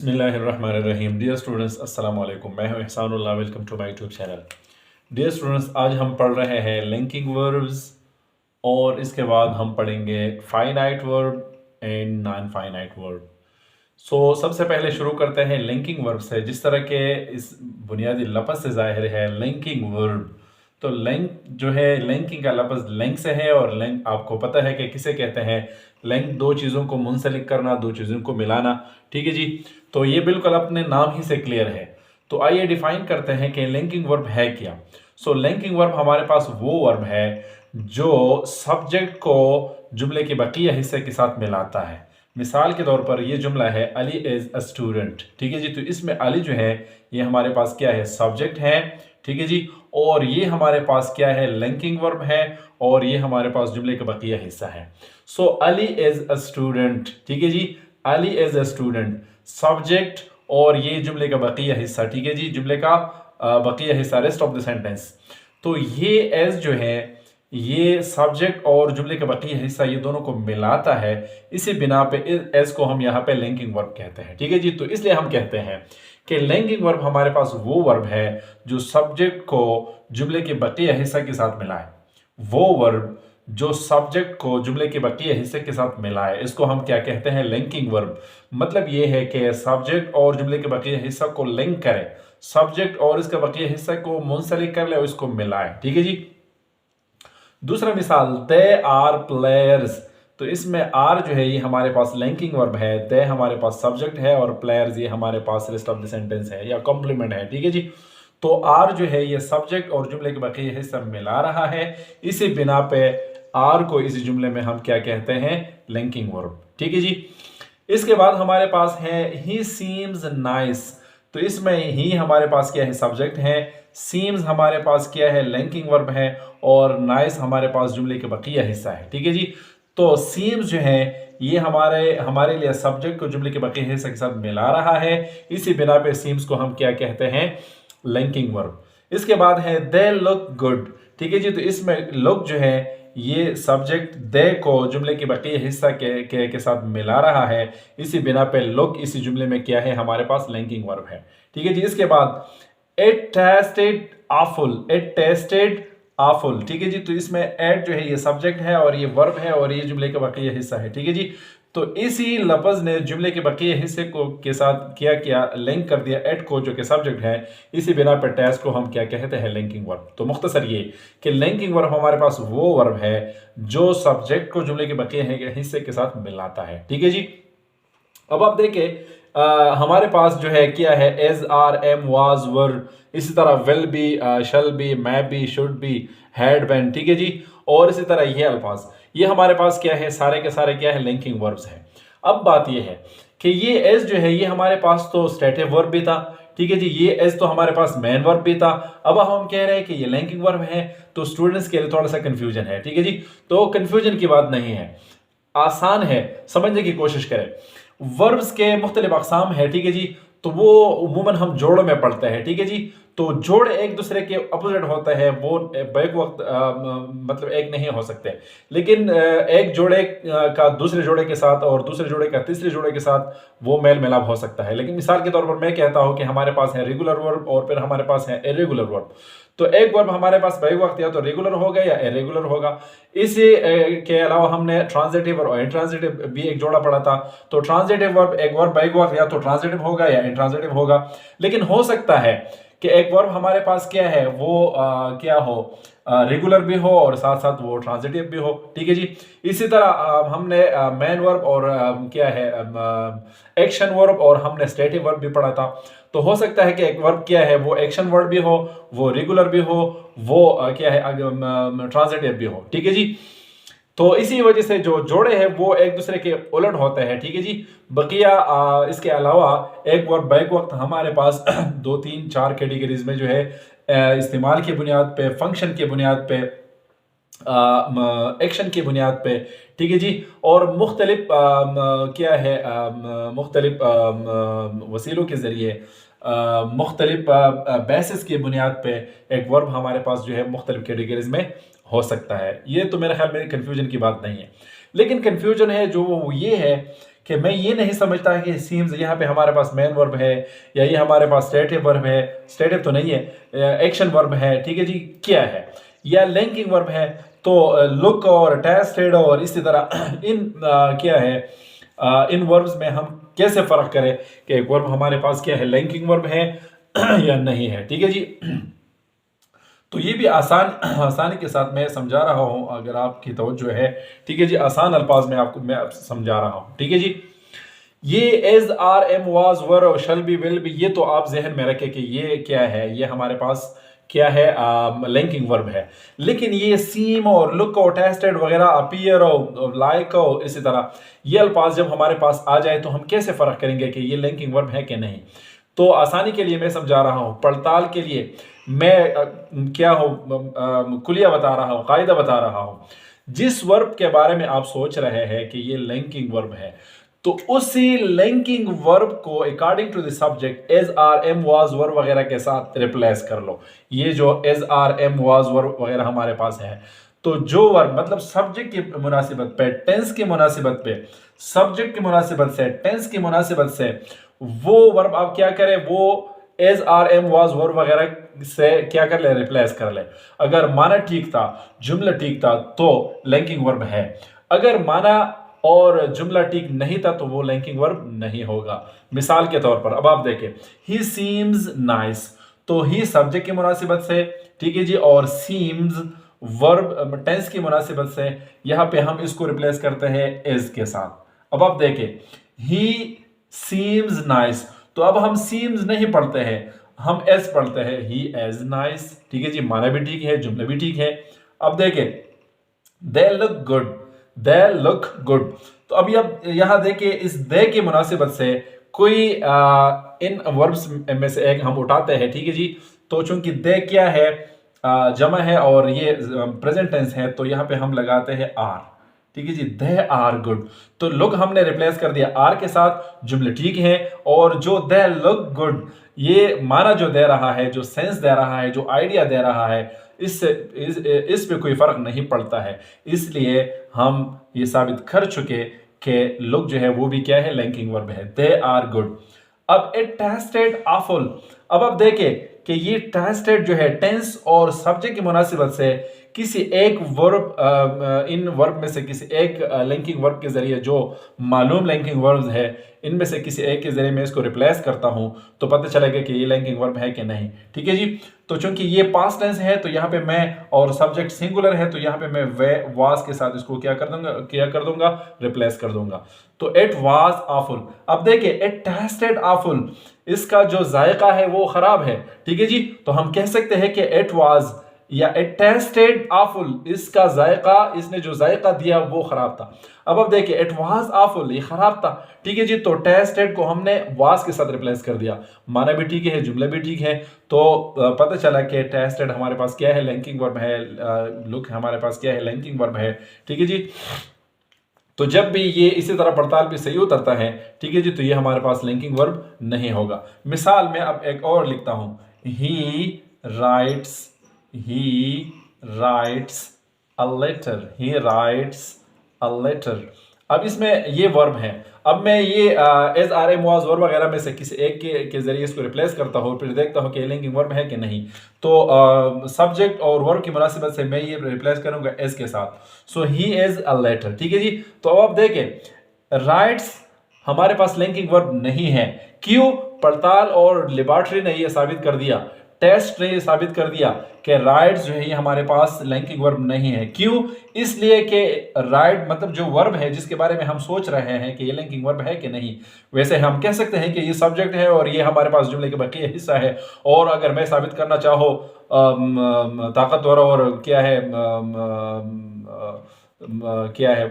बिस्मिल्लाहिर्रहमानिर्रहीम। Dear students, अस्सलाम वालेकुम। मैं हूं Ehsanullah. Welcome to my YouTube channel. Dear students, आज हम पढ़ रहे हैं लिंकिंग वर्ब्स और इसके बाद हम पढ़ेंगे finite verb and non finite verb. सबसे पहले शुरू करते हैं लिंकिंग वर्ब से। जिस तरह के इस बुनियादी लफ्ज़ से ज़ाहिर है लिंकिंग वर्ब, तो लिंक जो है, लिंकिंग का लफ्ज़ लिंक से है और लिंक आपको पता है कि किसे कहते हैं। लिंक दो चीज़ों को मुंसलिक करना, दो चीज़ों को मिलाना। ठीक है जी, तो ये बिल्कुल अपने नाम ही से क्लियर है। तो आइए डिफाइन करते हैं कि लिंकिंग वर्ब है क्या। लिंकिंग वर्ब हमारे पास वो वर्ब है जो सब्जेक्ट को जुमले के बकिया हिस्से के साथ मिलाता है। मिसाल के तौर पर ये जुमला है अली इज अ स्टूडेंट। ठीक है जी, तो इसमें अली जो है ये हमारे पास क्या है, सब्जेक्ट है। ठीक है जी, और ये हमारे पास क्या है, लिंकिंग वर्ब है और ये हमारे पास जुमले का बकिया हिस्सा है। Ali is a student. ठीक है जी, Ali is a student subject और ये जुमले का बकिया हिस्सा। ठीक है जी, जुमले का बकिया हिस्सा, रेस्ट ऑफ द सेंटेंस। तो ये एज जो है ये सब्जेक्ट और जुमले का बकिया हिस्सा ये दोनों को मिलाता है। इसी बिना पे एस को हम यहाँ पे लिंकिंग वर्ब कहते हैं। ठीक है जी, तो इसलिए हम कहते हैं कि लिंकिंग वर्ब हमारे पास वो वर्ब है जो सब्जेक्ट को जुमले के बकिया हिस्सा के साथ मिलाए। वो वर्ब जो सब्जेक्ट को जुमले के बकिया हिस्से के साथ मिलाए, इसको हम क्या कहते हैं, लिंकिंग वर्ब। मतलब ये है कि सब्जेक्ट और जुमले के बकिया हिस्सा को लिंक करे, सब्जेक्ट और इसका बकिया हिस्सा को मुंसलिक कर ले और इसको मिलाए। ठीक है जी। दूसरा मिसाल, दे आर प्लेयर्स। तो इसमें आर जो है ये हमारे पास लिंकिंग वर्ब है, दे हमारे पास सब्जेक्ट है और प्लेयर्स ये हमारे पास रेस्ट ऑफ द सेंटेंस है या कॉम्प्लीमेंट है। ठीक है जी, तो आर जो है ये सब्जेक्ट और जुमले के बकिया हिस्सा मिला रहा है। इसी बिना पे आर को इसी जुमले में हम क्या कहते हैं, लिंकिंग वर्ब। ठीक है जी। इसके बाद हमारे पास है ही सीम्स नाइस। तो इसमें ही हमारे पास क्या है, सब्जेक्ट है। सीम्स हमारे पास क्या है, लिंकिंग वर्ब है और नाइस हमारे पास जुमले के बकिया हिस्सा है। ठीक है जी, तो सीम्स जो है ये हमारे लिए सब्जेक्ट को जुमले के बकिया हिस्से के साथ मिला रहा है। इसी बिना पे सीम्स को हम क्या कहते हैं, लिंकिंग वर्ब। इसके बाद है दे लुक गुड। ठीक है जी, तो इसमें लुक जो है ये सब्जेक्ट दे को जुमले के बकिया हिस्सा के साथ मिला रहा है। इसी बिना पे लुक इसी जुमले में क्या है, हमारे पास लिंकिंग वर्ब है। ठीक है जी। इसके बाद it tested awful, it tested awful। ठीक है जी, तो इसमें एट जो है ये सब्जेक्ट है और ये वर्ब है और ये जुमले का बकिया हिस्सा है। ठीक है जी, तो इसी लफ्ज ने जुमले के बकिया हिस्से को के साथ क्या लिंक कर दिया एट को, जो कि सब्जेक्ट है। इसी बिना पर टेस्ट को हम क्या कहते हैं, लिंकिंग वर्ब। तो मुख्तसर ये कि लिंकिंग वर्ब हमारे पास वो वर्ब है जो सब्जेक्ट को जुमले के बकिया हिस्से के साथ मिलाता है। ठीक है जी। अब आप देखें हमारे पास जो है क्या है, is, are, am, was, were. इसी तरह will be, shall be, may be, should be, had been. ठीक है जी, और इसी तरह ये अल्फाज ये हमारे पास क्या है, सारे के सारे क्या है, लिंकिंग वर्ब्स हैं। अब बात ये है कि ये एज जो है ये हमारे पास तो स्टेटिव वर्ब भी था। ठीक है जी, ये एज तो हमारे पास मेन वर्ब भी था। अब हम कह रहे हैं कि ये लिंकिंग वर्ब है, तो स्टूडेंट्स के लिए थोड़ा सा कंफ्यूजन है। ठीक है जी, तो कंफ्यूजन की बात नहीं है, आसान है, समझने की कोशिश करें। वर्ब्स के मुख्तलिफ अकसाम है। ठीक है जी, तो वो उमूमन हम जोड़ में पढ़ते हैं। ठीक है जी, तो जोड़ एक दूसरे के अपोजिट होता है, वो बैक वक्त मतलब एक नहीं हो सकते। लेकिन एक जोड़े का दूसरे जोड़े के साथ और दूसरे जोड़े का तीसरे जोड़े के साथ वो मेल मिलाप हो सकता है। लेकिन मिसाल के तौर पर मैं कहता हूं कि हमारे पास है रेगुलर वर्ब और फिर हमारे पास है इरेगुलर वर्ब। तो एक वर्ब हमारे पास बैक वक्त या तो रेगुलर होगा या इरेगुलर होगा। इसी के अलावा हमने ट्रांजिटिव और इंट्रांजिटिव भी एक जोड़ा पढ़ा था। तो ट्रांजिटिव वर्ब, एक वर्ब बैक वक्त या तो ट्रांजिटिव होगा या इंट्रांजिटिव होगा। लेकिन हो सकता है कि एक वर्ब हमारे पास क्या है, वो क्या हो, रेगुलर भी हो और साथ साथ वो ट्रांजिटिव भी हो। ठीक है जी। इसी तरह हमने मेन वर्ब और क्या है, एक्शन वर्ब और हमने स्टेटिव वर्ब भी पढ़ा था। तो हो सकता है कि एक वर्ब क्या है, वो एक्शन वर्ब भी हो, वो रेगुलर भी हो, वो क्या है, ट्रांजिटिव भी हो। ठीक है जी, तो इसी वजह से जो जोड़े हैं वो एक दूसरे के उलट होते हैं। ठीक है जी। बकिया इसके अलावा एक वर्ब बैक वक्त हमारे पास 2, 3, 4 कैटेगरीज में जो है इस्तेमाल की बुनियाद पे, फंक्शन की बुनियाद पे, एक्शन की बुनियाद पे। ठीक है जी, और मुख्तलिफ क्या है, मुख्तलिफ वसीलों के ज़रिए, मुख्तलिफ बेसिस की बुनियाद पे एक वर्ब हमारे पास जो है मुख्तलिफ कैटेगरीज में हो सकता है। ये तो मेरे ख्याल में कंफ्यूजन की बात नहीं है। लेकिन कंफ्यूजन है जो वो ये है कि मैं ये नहीं समझता कि सीम्स यहाँ पे हमारे पास मेन वर्ब है या ये हमारे पास स्टेटिव वर्ब है, स्टेटिव तो नहीं है, एक्शन वर्ब है, ठीक है जी, क्या है, या लिंकिंग वर्ब है। तो लुक और टेस्टेड और इसी तरह इन क्या है इन वर्ब्स में हम कैसे फ़र्क करें कि एक वर्ब हमारे पास क्या है, लिंकिंग वर्ब है या नहीं है, ठीक है जी। तो ये भी आसानी के साथ मैं समझा रहा हूँ, अगर आपकी तवज्जो है, ठीक है जी, आसान अल्फाज में आपको मैं समझा रहा हूँ, ठीक है जी। ये is are am was were और शल बी विल बी, ये तो आप जहन में रखें कि ये क्या है, ये हमारे पास क्या है, लिंकिंग वर्ब है। लेकिन ये सीम और लुक और टेस्टेड वगैरह, अपीयर और लाइक और इसी तरह ये अल्फाज जब हमारे पास आ जाए तो हम कैसे फ़र्क करेंगे कि ये लिंकिंग वर्ब है कि नहीं। तो आसानी के लिए मैं समझा रहा हूँ, पड़ताल के लिए मैं क्या हूँ, कुलिया बता रहा हूँ, कायदा बता रहा हूँ। जिस वर्ब के बारे में आप सोच रहे हैं कि ये लिंकिंग वर्ब है, तो उसी लिंकिंग वर्ब को according to the subject is are am was verb वगैरह के साथ रिप्लेस कर लो। ये जो is are am was verb वगैरह हमारे पास है, तो जो वर्ब मतलब सब्जेक्ट की मुनासिबत पे, टेंस की मुनासिबत पे, सब्जेक्ट की मुनासिबत से, टेंस की मुनासिबत से वो वर्ब आप क्या करें, वो is are am was verb वगैरह से क्या कर ले, रिप्लेस कर ले। अगर माना ठीक था, जुमला ठीक था, तो लिंकिंग वर्ब है। अगर माना और जुमला ठीक नहीं था तो वो लिंकिंग वर्ब नहीं होगा। मिसाल के तौर पर अब आप देखें, ही सीम्स नाइस, तो ही सब्जेक्ट की मुनासिबत से, ठीक है जी, और सीम्स वर्ब टेंस की मुनासिबत से, यहां पे हम इसको रिप्लेस करते हैं एज के साथ। अब आप देखें, ही सीम्स नाइस, तो अब हम सीम्स नहीं पढ़ते हैं, हम एज पढ़ते हैं, ही एज नाइस, ठीक है जी, माना भी ठीक है, जुमला भी ठीक है। अब देखें, they look good, they look good, तो अभी अब यहां देखिए, इस दे की मुनासिबत से कोई इन वर्ब्स में से एक हम उठाते हैं, ठीक है जी। तो चूंकि दे क्या है, जमा है और ये प्रेजेंट टेंस है, तो यहां पे हम लगाते हैं आर, ठीक है जी, दे आर गुड। तो लुक हमने रिप्लेस कर दिया आर के साथ, जुमले ठीक है, और जो दे लुक गुड, ये माना जो दे रहा है, जो सेंस दे रहा है, जो आइडिया दे रहा है, इस पे कोई फर्क नहीं पड़ता है। इसलिए हम ये साबित कर चुके कि लुक जो है वो भी क्या है, लिंकिंग वर्ब है, दे आर गुड। अब इट टेस्टेड awful, अब आप देखें कि ये टेस्टेड जो है टेंस और सब्जेक्ट की मुनासिबत से किसी एक वर्ब, इन वर्ब में से किसी एक लिंकिंग वर्ब के जरिए, जो मालूम लिंकिंग वर्ब्स है, इनमें से किसी एक के जरिए मैं इसको रिप्लेस करता हूं, तो पता चलेगा कि ये लिंकिंग वर्ब है कि नहीं, ठीक है जी। तो चूंकि ये पास्ट टेंस है, तो यहाँ पे मैं, और सब्जेक्ट सिंगुलर है, तो यहाँ पे मैं वे वाज के साथ इसको क्या कर दूंगा, रिप्लेस कर दूंगा। तो इट वाज awful, अब देखिए इट टेस्टेड awful, इसका जो जायका है वो खराब है, ठीक है जी। तो हम कह सकते हैं कि इट वाज या इट टेस्टेड awful, इसका जायका, इसने जो जायका दिया वो खराब था। अब देखिए इट वाज awful, ये खराब था, ठीक है जी। तो टेस्टेड को हमने वाज के साथ रिप्लेस कर दिया, माना भी ठीक है, जुमला भी ठीक है। तो पता चला कि टेस्टेड हमारे पास क्या है, लिंकिंग वर्ब है, लुक हमारे पास क्या है, लिंकिंग वर्ब है, ठीक है जी। तो जब भी ये इसी तरह पड़ताल भी सही उतरता है, ठीक है जी, तो ये हमारे पास लिंकिंग वर्ब नहीं होगा। मिसाल में अब एक और लिखता हूं, ही rights, he writes a letter, he writes a letter। अब इसमें ये वर्ब है, अब मैं ये is are am was verb वगैरह में से किसी एक के जरिए इसको रिप्लेस करता हूँ, फिर देखता हूँ कि लिंकिंग वर्ब है कि नहीं। तो सब्जेक्ट और वर्ब की मुनासिबत से मैं ये रिप्लेस करूंगा एज के साथ। सो ही इज अ लेटर, ठीक है जी। तो अब आप देखें, राइट्स हमारे पास लिंकिंग वर्ब नहीं है, क्यों? पड़ताल और लेबॉरेटरी ने ये साबित कर दिया, टेस्ट ने ये साबित कर दिया कि राइट्स जो है ये हमारे पास लिंकिंग वर्ब नहीं है। क्यों? इसलिए कि राइट मतलब जो वर्ब है जिसके बारे में हम सोच रहे हैं कि ये लिंकिंग वर्ब है कि नहीं। वैसे हम कह सकते हैं कि ये सब्जेक्ट है और ये हमारे पास जुमले का बाकी हिस्सा है, और अगर मैं साबित करना चाहो ताकतवर और क्या है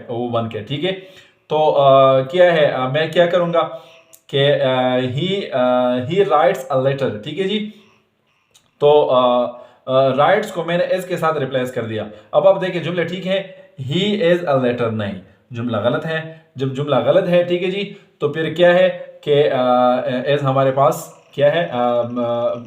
वो बन के, ठीक है। तो क्या है, मैं क्या करूंगा कि ही राइट्स अ लेटर, ठीक है जी। तो राइट्स को मैंने एज के साथ रिप्लेस कर दिया। अब आप देखिए जुमले ठीक है, ही इज अ लेटर, नहीं, जुमला गलत है। जब जुमला गलत है, ठीक है जी, तो फिर क्या है कि एज हमारे पास क्या है,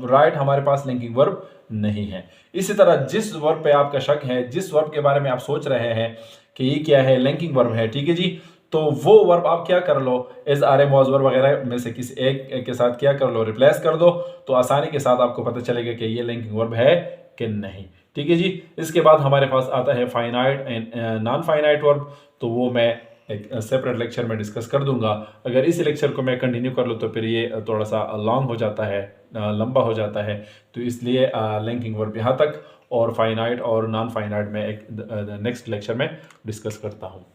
राइट हमारे पास लिंकिंग वर्ब नहीं है। इसी तरह जिस वर्ब पे आपका शक है, जिस वर्ब के बारे में आप सोच रहे हैं कि ये क्या है, लिंकिंग वर्ब है, ठीक है जी, तो वो वर्ब आप क्या कर लो, is are am was verb वगैरह में से किसी एक के साथ क्या कर लो, रिप्लेस कर दो, तो आसानी के साथ आपको पता चलेगा कि ये लिंकिंग वर्ब है कि नहीं। ठीक है जी। इसके बाद हमारे पास आता है finite and non finite verb, तो वो मैं एक सेपरेट लेक्चर में डिस्कस कर दूंगा। अगर इस लेक्चर को मैं कंटिन्यू कर लूँ तो फिर ये थोड़ा सा लॉन्ग हो जाता है, लंबा हो जाता है, तो इसलिए लिंकिंग वर्ब यहाँ तक, और फाइनाइट और नॉन फाइनाइट में एक नेक्स्ट लेक्चर में डिस्कस करता हूँ।